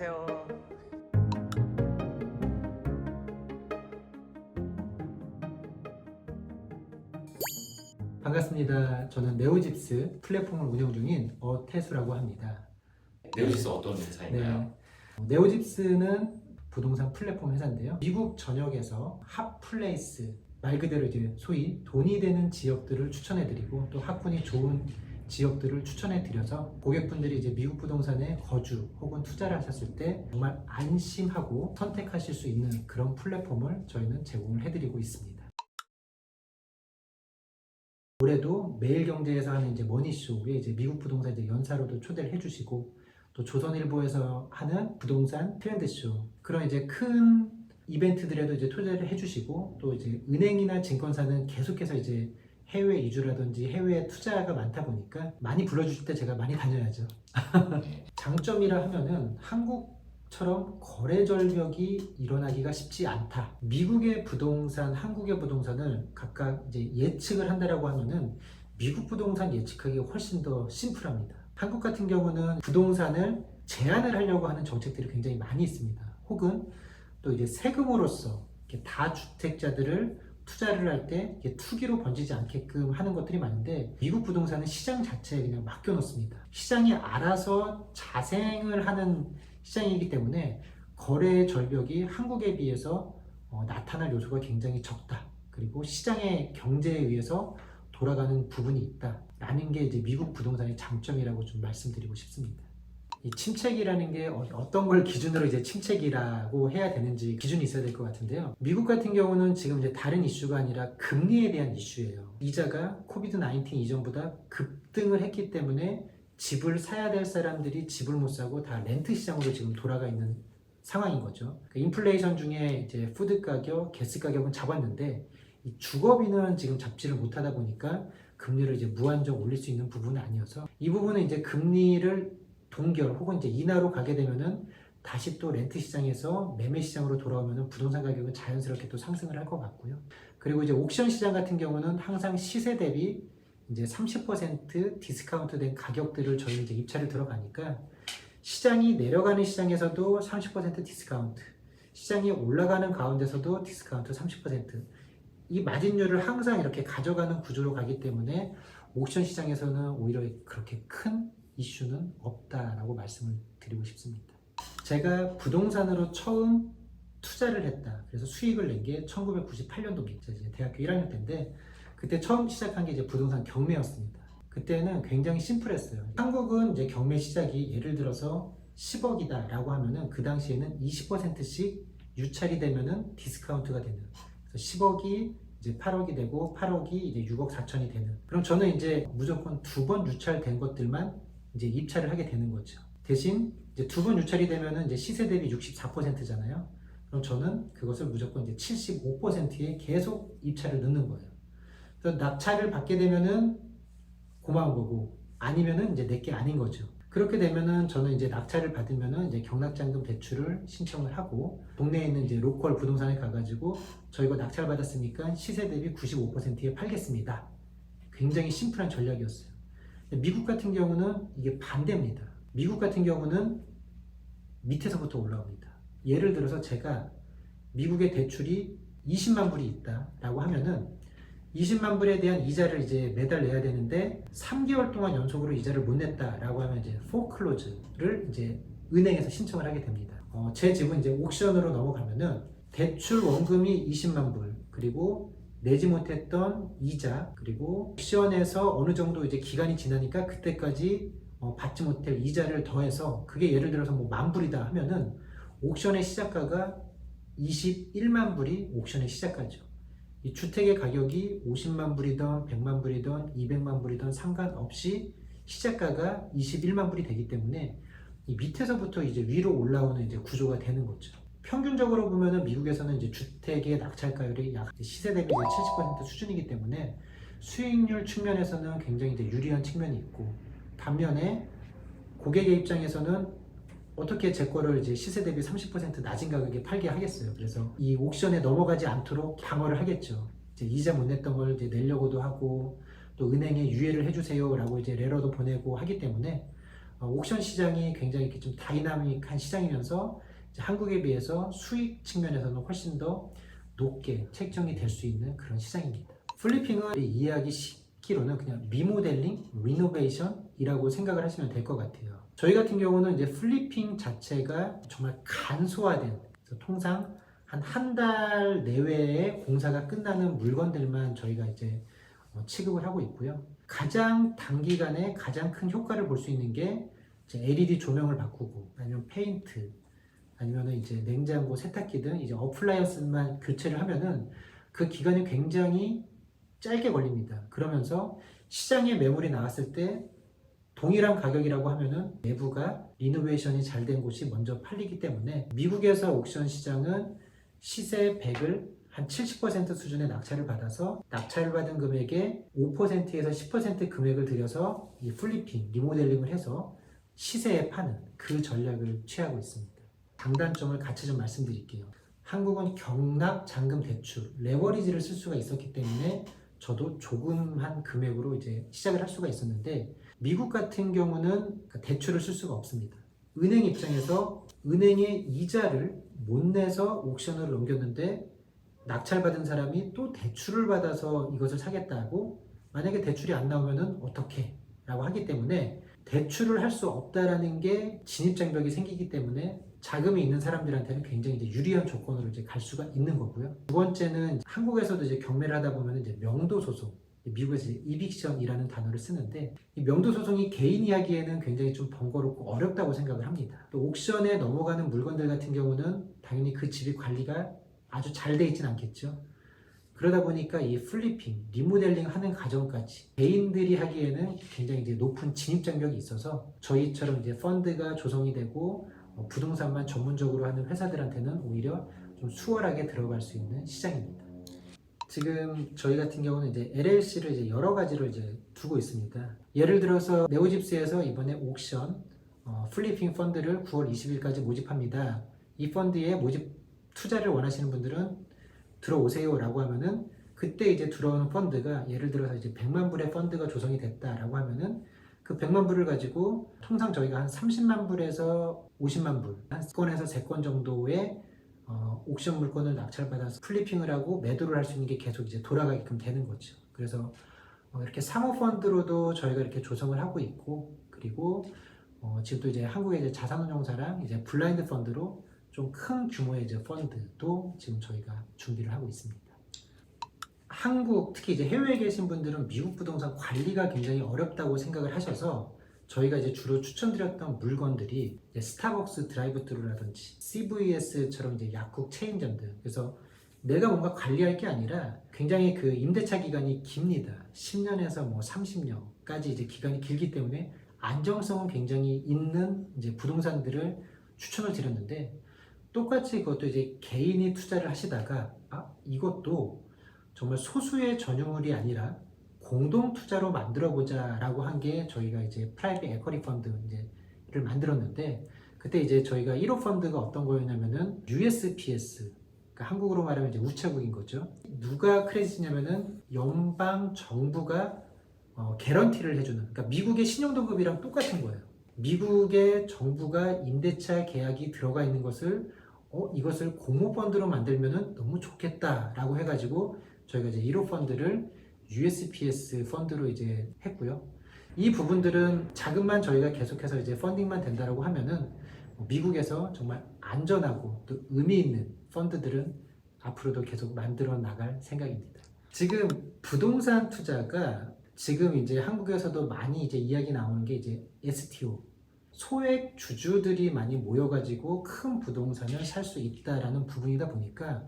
안녕하세요. 반갑습니다. 저는 네오집스 플랫폼을 운영 중인 어태수라고 합니다. 네오집스 어떤 회사인가요? 네오집스는 부동산 플랫폼 회사인데요. 미국 전역에서 핫플레이스, 말 그대로 이제 소위 돈이 되는 지역들을 추천해드리고 또 학군이 좋은 지역들을 추천해드려서 고객분들이 이제 미국 부동산에 거주 혹은 투자를 하셨을 때 정말 안심하고 선택하실 수 있는 그런 플랫폼을 저희는 제공을 해드리고 있습니다. 올해도 매일경제에서 하는 이제 머니쇼에 이제 미국 부동산 이제 연사로도 초대를 해주시고 또 조선일보에서 하는 부동산 트렌드쇼 그런 이제 큰 이벤트들에도 이제 초대를 해주시고 또 이제 은행이나 증권사는 계속해서 이제 해외 이주라든지 해외 투자가 많다 보니까 많이 불러주실 때 제가 많이 다녀야죠. 장점이라 하면은 한국처럼 거래 절벽이 일어나기가 쉽지 않다. 미국의 부동산, 한국의 부동산을 각각 이제 예측을 한다라고 하면은 미국 부동산 예측하기가 훨씬 더 심플합니다. 한국 같은 경우는 부동산을 제한을 하려고 하는 정책들이 굉장히 많이 있습니다. 혹은 또 이제 세금으로서 다주택자들을 투자를 할 때 투기로 번지지 않게끔 하는 것들이 많은데 미국 부동산은 시장 자체에 그냥 맡겨놓습니다. 시장이 알아서 자생을 하는 시장이기 때문에 거래 절벽이 한국에 비해서 나타날 요소가 굉장히 적다. 그리고 시장의 경제에 의해서 돌아가는 부분이 있다라는 게 이제 미국 부동산의 장점이라고 좀 말씀드리고 싶습니다. 이 침체기라는 게 어떤 걸 기준으로 이제 침체기라고 해야 되는지 기준이 있어야 될 것 같은데요. 미국 같은 경우는 지금 이제 다른 이슈가 아니라 금리에 대한 이슈예요. 이자가 코비드-19 이전보다 급등을 했기 때문에 집을 사야 될 사람들이 집을 못 사고 다 렌트 시장으로 지금 돌아가 있는 상황인 거죠. 인플레이션 중에 이제 푸드 가격, 가스 가격은 잡았는데 이 주거비는 지금 잡지를 못하다 보니까 금리를 이제 무한정 올릴 수 있는 부분은 아니어서 이 부분은 이제 금리를 동결 혹은 이제 인하로 가게 되면은 다시 또 렌트 시장에서 매매 시장으로 돌아오면은 부동산 가격은 자연스럽게 또 상승을 할 것 같고요. 그리고 이제 옥션 시장 같은 경우는 항상 시세 대비 이제 30% 디스카운트 된 가격들을 저희 이제 입찰을 들어가니까 시장이 내려가는 시장에서도 30% 디스카운트, 시장이 올라가는 가운데서도 디스카운트 30%. 이 마진율을 항상 이렇게 가져가는 구조로 가기 때문에 옥션 시장에서는 오히려 그렇게 큰 이슈는 없다라고 말씀을 드리고 싶습니다. 제가 부동산으로 처음 투자를 했다. 그래서 수익을 낸 게 1998년도입니다. 이제 대학교 1학년 때인데 그때 처음 시작한 게 이제 부동산 경매였습니다. 그때는 굉장히 심플했어요. 한국은 이제 경매 시작이 예를 들어서 10억이다라고 하면은 그 당시에는 20%씩 유찰이 되면은 디스카운트가 되는. 그래서 10억이 이제 8억이 되고 8억이 이제 6억 4천이 되는. 그럼 저는 이제 무조건 2번 유찰된 것들만 이제 입찰을 하게 되는 거죠. 대신 이제 2번 유찰이 되면은 이제 시세 대비 64%잖아요. 그럼 저는 그것을 무조건 이제 75%에 계속 입찰을 넣는 거예요. 그래서 낙찰을 받게 되면은 고마운 거고 아니면은 이제 내게 아닌 거죠. 그렇게 되면은 저는 이제 낙찰을 받으면은 이제 경락잔금 대출을 신청을 하고 동네에 있는 이제 로컬 부동산에 가가지고 저 이거 낙찰 받았으니까 시세 대비 95%에 팔겠습니다. 굉장히 심플한 전략이었어요. 미국 같은 경우는 이게 반대입니다. 미국 같은 경우는 밑에서부터 올라옵니다. 예를 들어서 제가 미국의 대출이 20만 불이 있다라고 하면은 20만 불에 대한 이자를 이제 매달 내야 되는데 3개월 동안 연속으로 이자를 못 냈다라고 하면 이제 포클로즈를 이제 은행에서 신청을 하게 됩니다. 제 집은 이제 옥션으로 넘어가면은 대출 원금이 20만 불 그리고 내지 못했던 이자 그리고 옥션에서 어느 정도 이제 기간이 지나니까 그때까지 받지 못할 이자를 더해서 그게 예를 들어서 뭐 10,000불이다 하면은 옥션의 시작가가 21만 불이 옥션의 시작가죠. 이 주택의 가격이 50만 불이든 100만 불이든 200만 불이든 상관없이 시작가가 21만 불이 되기 때문에 이 밑에서부터 이제 위로 올라오는 이제 구조가 되는 거죠. 평균적으로 보면은 미국에서는 이제 주택의 낙찰가율이 약 시세 대비 70% 수준이기 때문에 수익률 측면에서는 굉장히 이제 유리한 측면이 있고 반면에 고객의 입장에서는 어떻게 제 거를 이제 시세 대비 30% 낮은 가격에 팔게 하겠어요. 그래서 이 옥션에 넘어가지 않도록 방어를 하겠죠. 이제 이자 못 냈던 걸 이제 내려고도 하고 또 은행에 유예를 해주세요라고 이제 레터도 보내고 하기 때문에 옥션 시장이 굉장히 이렇게 좀 다이나믹한 시장이면서 이제 한국에 비해서 수익 측면에서는 훨씬 더 높게 책정이 될 수 있는 그런 시장입니다. 플리핑을 이해하기 쉽기로는 그냥 리모델링, 리노베이션이라고 생각을 하시면 될 것 같아요. 저희 같은 경우는 이제 플리핑 자체가 정말 간소화된, 그래서 통상 한 달 내외에 공사가 끝나는 물건들만 저희가 이제 취급을 하고 있고요. 가장 단기간에 가장 큰 효과를 볼 수 있는 게 이제 LED 조명을 바꾸고 아니면 페인트 아니면 이제 냉장고, 세탁기 등 이제 어플라이언스만 교체를 하면은 그 기간이 굉장히 짧게 걸립니다. 그러면서 시장에 매물이 나왔을 때 동일한 가격이라고 하면은 내부가 리노베이션이 잘 된 곳이 먼저 팔리기 때문에 미국에서 옥션 시장은 시세 100을 한 70% 수준의 낙찰을 받아서 낙찰을 받은 금액의 5%에서 10% 금액을 들여서 이 플리핑, 리모델링을 해서 시세에 파는 그 전략을 취하고 있습니다. 장단점을 같이 좀 말씀드릴게요. 한국은 경락 잔금 대출, 레버리지를 쓸 수가 있었기 때문에 저도 조금한 금액으로 이제 시작을 할 수가 있었는데 미국 같은 경우는 대출을 쓸 수가 없습니다. 은행 입장에서 은행의 이자를 못 내서 옥션으로 넘겼는데 낙찰받은 사람이 또 대출을 받아서 이것을 사겠다고 만약에 대출이 안 나오면은 어떻게? 라고 하기 때문에 대출을 할 수 없다라는 게 진입장벽이 생기기 때문에 자금이 있는 사람들한테는 굉장히 이제 유리한 조건으로 이제 갈 수가 있는 거고요. 두 번째는 한국에서도 이제 경매를 하다 보면 이제 명도 소송, 미국에서 이제 이빅션이라는 단어를 쓰는데 이 명도 소송이 개인이 하기에는 굉장히 좀 번거롭고 어렵다고 생각을 합니다. 또 옥션에 넘어가는 물건들 같은 경우는 당연히 그 집이 관리가 아주 잘 돼 있진 않겠죠. 그러다 보니까 이 플리핑, 리모델링 하는 과정까지 개인들이 하기에는 굉장히 이제 높은 진입 장벽이 있어서 저희처럼 이제 펀드가 조성이 되고 부동산만 전문적으로 하는 회사들한테는 오히려 좀 수월하게 들어갈 수 있는 시장입니다. 지금 저희 같은 경우는 이제 LLC를 이제 여러 가지로 이제 두고 있습니다. 예를 들어서 네오집스에서 이번에 옥션 플리핑 펀드를 9월 20일까지 모집합니다. 이 펀드에 모집 투자를 원하시는 분들은 들어오세요 라고 하면은 그때 이제 들어오는 펀드가 예를 들어서 이제 100만 불의 펀드가 조성이 됐다라고 하면은 그 100만 불을 가지고 통상 저희가 한 30만 불에서 50만 불, 한 3건에서 3건 정도의 옥션 물건을 낙찰받아서 플리핑을 하고 매도를 할 수 있는 게 계속 이제 돌아가게끔 되는 거죠. 그래서 이렇게 사모펀드로도 저희가 이렇게 조성을 하고 있고 그리고 지금 또 이제 한국의 이제 자산운용사랑 이제 블라인드 펀드로 좀 큰 규모의 이제 펀드도 지금 저희가 준비를 하고 있습니다. 한국, 특히 이제 해외에 계신 분들은 미국 부동산 관리가 굉장히 어렵다고 생각을 하셔서 저희가 이제 주로 추천드렸던 물건들이 이제 스타벅스 드라이브트루라든지 CVS처럼 이제 약국 체인점들. 그래서 내가 뭔가 관리할 게 아니라 굉장히 그 임대차 기간이 깁니다. 10년에서 뭐 30년까지 이제 기간이 길기 때문에 안정성은 굉장히 있는 이제 부동산들을 추천을 드렸는데 똑같이 그것도 이제 개인이 투자를 하시다가 이것도 정말 소수의 전유물이 아니라 공동 투자로 만들어 보자라고 한 게 저희가 이제 프라이빗 에쿼티 펀드 이제를 만들었는데 그때 이제 저희가 1호 펀드가 어떤 거였냐면은 USPS, 그러니까 한국으로 말하면 이제 우체국인 거죠. 누가 크레딧이냐면은 연방 정부가 개런티를 해주는, 그러니까 미국의 신용등급이랑 똑같은 거예요. 미국의 정부가 임대차 계약이 들어가 있는 것을 이것을 공모펀드로 만들면은 너무 좋겠다라고 해가지고 저희가 이제 1호 펀드를 USPS 펀드로 이제 했고요. 이 부분들은 자금만 저희가 계속해서 이제 펀딩만 된다라고 하면은 미국에서 정말 안전하고 또 의미 있는 펀드들은 앞으로도 계속 만들어 나갈 생각입니다. 지금 부동산 투자가 지금 이제 한국에서도 많이 이제 이야기 나오는 게 이제 STO, 소액 주주들이 많이 모여가지고 큰 부동산을 살 수 있다라는 부분이다 보니까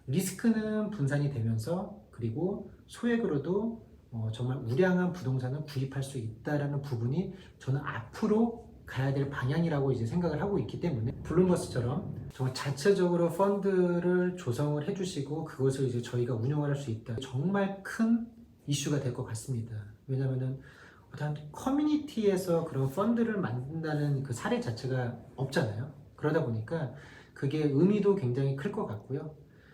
리스크는 분산이 되면서 그리고 소액으로도 정말 우량한 부동산을 구입할 수 있다라는 부분이 저는 앞으로 가야 될 방향이라고 이제 생각을 하고 있기 때문에 블룸버스처럼 정말 자체적으로 펀드를 조성을 해주시고 그것을 이제 저희가 운영할 수 있다. 정말 큰 이슈가 될 것 같습니다. 왜냐하면은 어떤 커뮤니티에서 그런 펀드를 만든다는 그 사례 자체가 없잖아요. 그러다 보니까 그게 의미도 굉장히 클 것 같고요.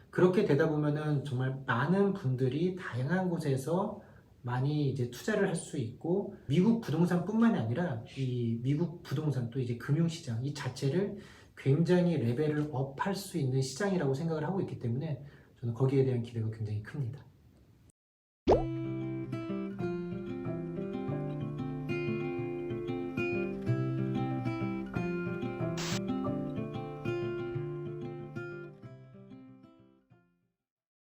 그렇게 되다 보면은 정말 많은 분들이 다양한 곳에서 많이 이제 투자를 할 수 있고 미국 부동산뿐만이 아니라 이 미국 부동산 또 이제 금융시장 이 자체를 굉장히 레벨을 업할 수 있는 시장이라고 생각을 하고 있기 때문에 저는 거기에 대한 기대가 굉장히 큽니다.